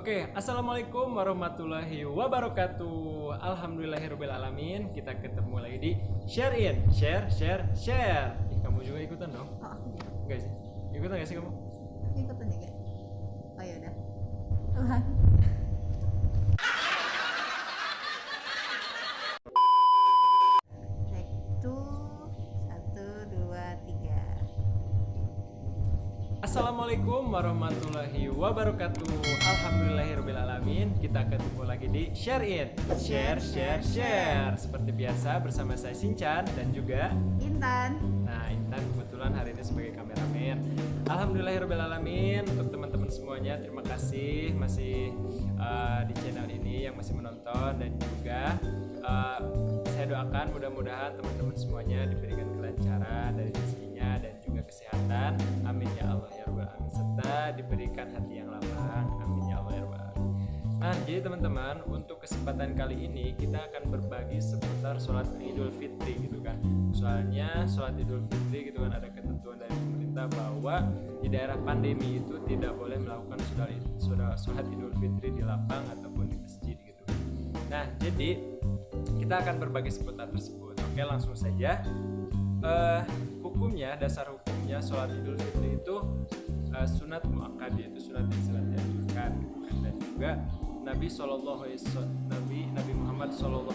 Oke, assalamualaikum warahmatullahi wabarakatuh. Alhamdulillahirobbilalamin. Kita ketemu lagi di Share In, share. Kamu juga ikutan dong? Oh, Enggak sih? Ikutan gak sih kamu? ikutan juga. Oh ya udah. Tuhan. Take two, 1, 2, 3. Assalamualaikum warahmatullahi wabarakatuh. Alhamdulillahirobbilalamin. Kita ketemu lagi di Share In, share. Seperti biasa bersama saya Sinchan dan juga Intan. Nah, Intan kebetulan hari ini sebagai kameramen. Alhamdulillahirobbilalamin. Untuk teman-teman semuanya, terima kasih masih di channel ini yang masih menonton, dan juga saya doakan mudah-mudahan teman-teman semuanya diberikan kelancaran dari rezekinya dan juga kesehatan. Amin ya Allah ya Rabbal alamin, serta diberikan hati yang lapang. Amin ya Allah ya Rabbal alamin. Nah, jadi teman-teman, untuk kesempatan kali ini kita akan berbagi seputar sholat Idul Fitri gitu kan. Soalnya sholat Idul Fitri gitu kan ada ketentuan dari pemerintah bahwa di daerah pandemi itu tidak boleh melakukan sholat Idul Fitri di lapang ataupun di masjid gitu. Nah, jadi kita akan berbagi seputar tersebut. Oke, langsung saja. Dasar hukumnya sholat Idul Fitri itu sunat muakkad, yaitu sunat yang sangat dianjurkan, dan juga Nabi Muhammad SAW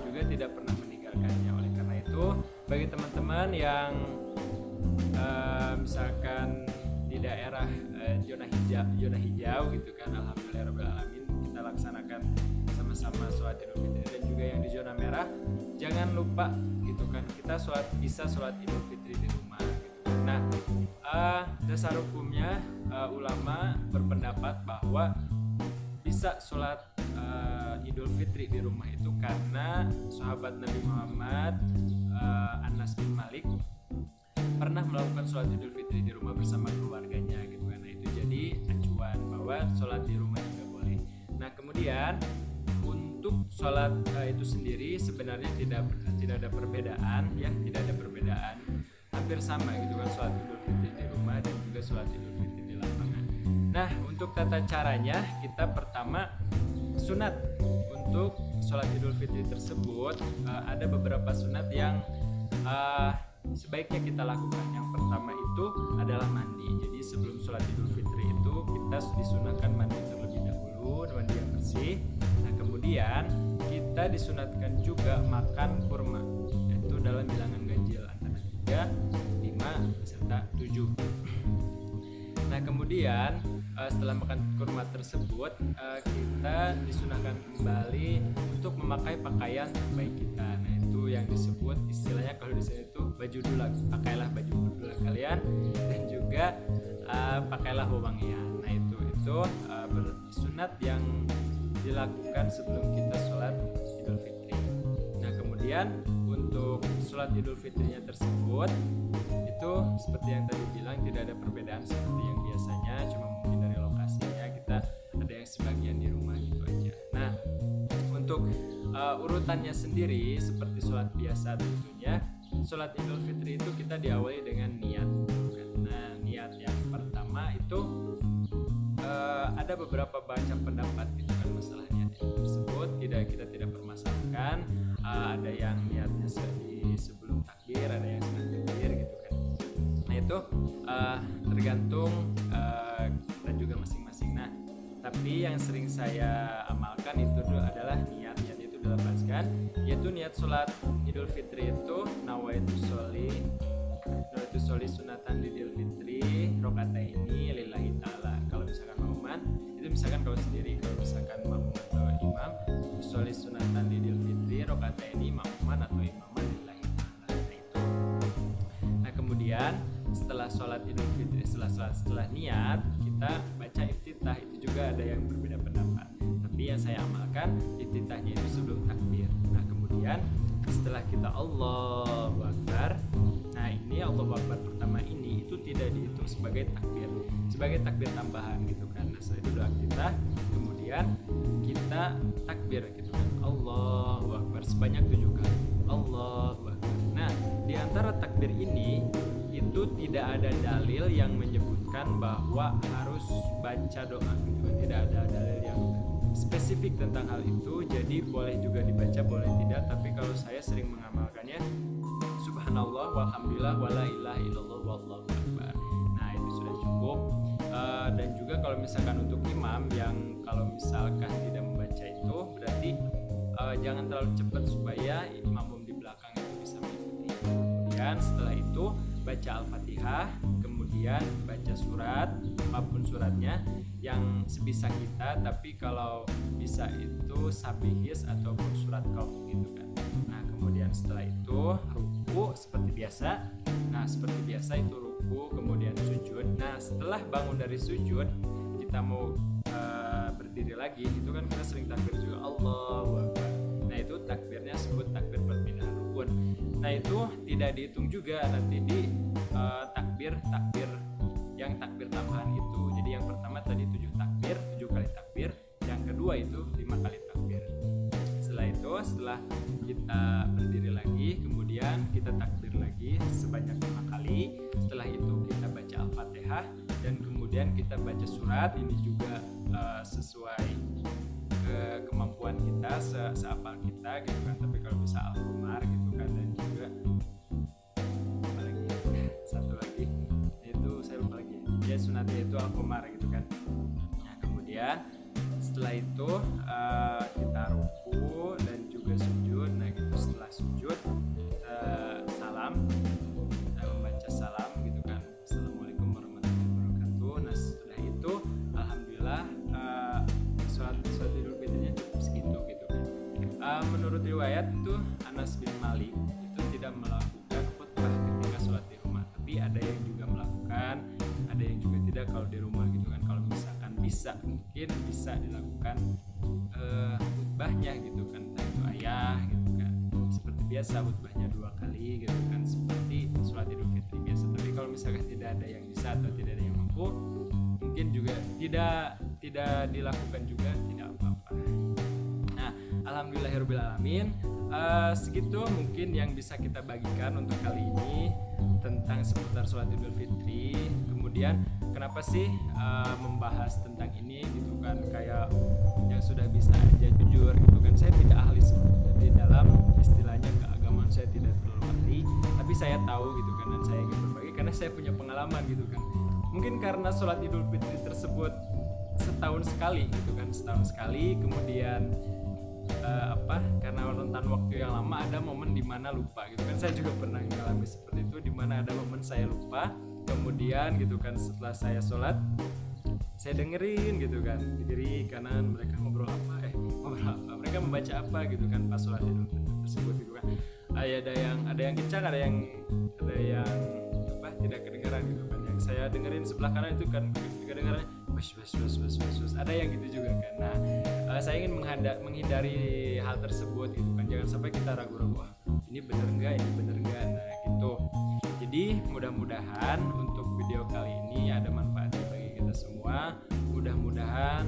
juga tidak pernah meninggalkannya. Oleh karena itu, bagi teman-teman yang misalkan di daerah zona hijau gitu kan, alhamdulillahirobbilalamin, kita laksanakan sama-sama sholat Idul Fitri. Dan juga yang di zona merah, jangan lupa gitu kan, kita bisa sholat Idul Fitri di rumah gitu. Nah, dasar hukumnya ulama berpendapat bahwa bisa sholat Idul Fitri di rumah itu karena sahabat Nabi Muhammad, Anas bin Malik, pernah melakukan sholat Idul Fitri di rumah bersama keluarganya gitu. Karena itu jadi acuan bahwa sholat di rumah juga boleh. Nah, kemudian untuk sholat itu sendiri sebenarnya tidak ada perbedaan ya, tidak ada perbedaan, hampir sama gitu kan, sholat Idul Fitri di rumah dan juga sholat Idul Fitri di lapangan. Nah, untuk tata caranya, kita pertama sunat untuk sholat Idul Fitri tersebut, ada beberapa sunat yang sebaiknya kita lakukan. Yang pertama itu adalah mandi. Jadi sebelum sholat Idul Fitri itu kita disunatkan mandi terlebih dahulu, mandi yang bersih. Nah, kemudian kita disunatkan juga makan kurma, yaitu dalam bilangan ganjil antara 3, 5, serta 7. Nah, kemudian setelah makan kurma tersebut, kita disunahkan kembali untuk memakai pakaian terbaik kita. Nah, itu yang disebut istilahnya kalau di sini itu baju dulak. Pakailah baju dulak kalian, dan juga pakailah wewangian. Nah, itu sunat yang dilakukan sebelum kita sholat Idul Fitri. Nah, kemudian untuk sholat Idul Fitrinya tersebut itu seperti yang tadi bilang, tidak ada perbedaan seperti yang biasanya, cuma mungkin dari lokasinya kita ada yang sebagian di rumah gitu aja. Nah, untuk urutannya sendiri seperti sholat biasa tentunya, sholat Idul Fitri itu kita diawali dengan niat. Nah, niat yang pertama itu ada beberapa banyak pendapat gitu kan masalah niat tersebut, kita tidak permasalahkan. Ada yang niatnya sebelum takbir, ada yang setelah takbir gitu kan. Nah, itu tergantung kita juga masing-masing. Nah, tapi yang sering saya amalkan itu adalah niat itu dilafazkan, yaitu niat sholat Idul Fitri itu nawaitu sholli sunatan Idul Fitri rokataini lillahi ta'ala. Kalau misalkan ma'muman itu, misalkan kalau sendiri, kalau misalkan ma'muman atau imam, sholli sunatan Idul Fitri rokataini ma'muman atau imaman lillahi ta'ala. Nah, itu. Nah, kemudian setelah sholat Idul Fitri, setelah niat, kita baca iftitah. Itu juga ada yang berbeda pendapat, tapi yang saya amalkan iftitahnya itu sebelum takbir. Nah, kemudian setelah kita Allahu Akbar, nah ini Allahu Akbar pertama ini itu tidak dihitung sebagai takbir tambahan gitu kan. Nah, setelah itu doa kita, kemudian kita takbir gitu kan, Allahu Akbar sebanyak 7 kali, Allahu Akbar. Nah, di antara takbir ini itu tidak ada dalil yang menyebutkan menjelaskan bahwa harus baca doa gitu kan. Tidak ada dalil yang spesifik tentang hal itu, jadi boleh juga dibaca boleh tidak, tapi kalau saya sering mengamalkannya subhanallah walhamdulillah wala ilaha illallah wallahu akbar. Nah itu sudah cukup. Dan juga kalau misalkan untuk imam yang kalau misalkan tidak membaca itu berarti jangan terlalu cepat supaya makmum di belakang itu bisa mengikuti. Kemudian setelah itu baca Al-Fatihah, kemudian baca surat apapun suratnya yang sebisa kita, tapi kalau bisa itu sabihis ataupun surat Qauf gitu kan. Nah kemudian setelah itu ruku seperti biasa. Nah seperti biasa itu ruku, kemudian sujud. Nah setelah bangun dari sujud kita mau berdiri lagi, itu kan kita sering takbir juga Allahu Akbar. Nah itu takbirnya sebut takbir perpindahan rukun. Nah itu tidak dihitung juga nanti di takbir yang takbir tambahan itu. Jadi yang pertama tadi 7 kali takbir, yang kedua itu 5 kali takbir. Setelah itu, setelah kita berdiri lagi, kemudian kita takbir lagi sebanyak 5 kali. Setelah itu kita baca Al-Fatihah dan kemudian kita baca surat. Ini juga sesuai kemampuan kita, seapal kita gitu kan. Tapi kalau bisa Al-Qamar gitu kan, dan juga satu lagi itu saya lupa lagi ya, sunatnya itu Al-Qamar gitu kan. Nah kemudian setelah itu kita ruku dan juga sujud. Nah gitu, setelah sujud kita salam, kita membaca salam gitu kan, Assalamualaikum warahmatullahi wabarakatuh. Nah setelah itu alhamdulillah sholat Idul Fitrinya cukup segitu gitu kan. Menurut riwayat itu Anas bin Malik itu tidak melakukan khutbah ketika sholat di rumah, tapi ada yang juga melakukan, ada yang juga tidak kalau di rumah gitu kan. Kalau misalkan mungkin bisa dilakukan khutbahnya gitu kan, entah itu ayah gitu kan, seperti biasa khutbahnya 2 kali gitu kan, seperti sholat Idul Fitri biasa. Tapi kalau misalkan tidak ada yang bisa atau tidak ada yang mampu, mungkin juga tidak dilakukan juga, tidak apa-apa. Nah alhamdulillahirabbil alamin, segitu mungkin yang bisa kita bagikan untuk kali ini tentang seputar sholat Idul Fitri. Kemudian kenapa sih membahas tentang ini gitu kan, kayak yang sudah bisa aja jujur gitu kan, saya tidak ahli di dalam istilahnya keagamaan, saya tidak terlalu ahli, tapi saya tahu gitu kan, dan saya ingin berbagi karena saya punya pengalaman gitu kan. Mungkin karena sholat Idul Fitri tersebut setahun sekali gitu kan, kemudian karena rentan waktu yang lama ada momen dimana lupa gitu kan. Saya juga pernah mengalami seperti itu, dimana ada momen saya lupa, kemudian gitu kan setelah saya sholat saya dengerin gitu kan di kiri kanan mereka ngobrol apa, mereka membaca apa gitu kan pas sholat Idul Fitri tersebut gitu kan. Ada yang kencang, ada yang tidak kedengaran gitu kan. Yang saya dengerin sebelah kanan itu kan kedengarannya bus, ada yang gitu juga kan. Nah saya ingin menghindari hal tersebut gitu kan, jangan sampai kita ragu-ragu ini bener enggak. Nah gitu. Jadi mudah-mudahan untuk video kali ini ada manfaatnya bagi kita semua. Mudah-mudahan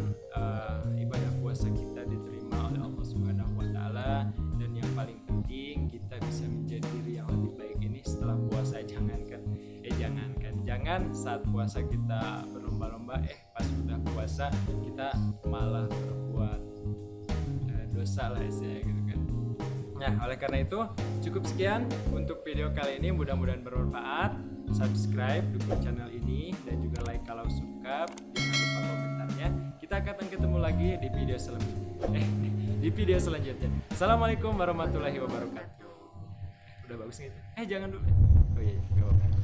ibadah puasa kita diterima oleh Allah Subhanahu wa taala, dan yang paling penting kita bisa menjadi diri yang lebih baik ini setelah puasa. Jangan saat puasa kita berlomba-lomba, pas sudah puasa kita malah berbuat dosa lah istilahnya gitu kan. Nah oleh karena itu cukup sekian untuk video kali ini, mudah-mudahan bermanfaat. Subscribe, dukung channel ini, dan juga like kalau suka, jangan lupa komentarnya. Kita akan ketemu lagi di video selanjutnya. Assalamualaikum warahmatullahi wabarakatuh. Udah bagus gitu? Jangan dulu. Oh iya, gak apa-apa.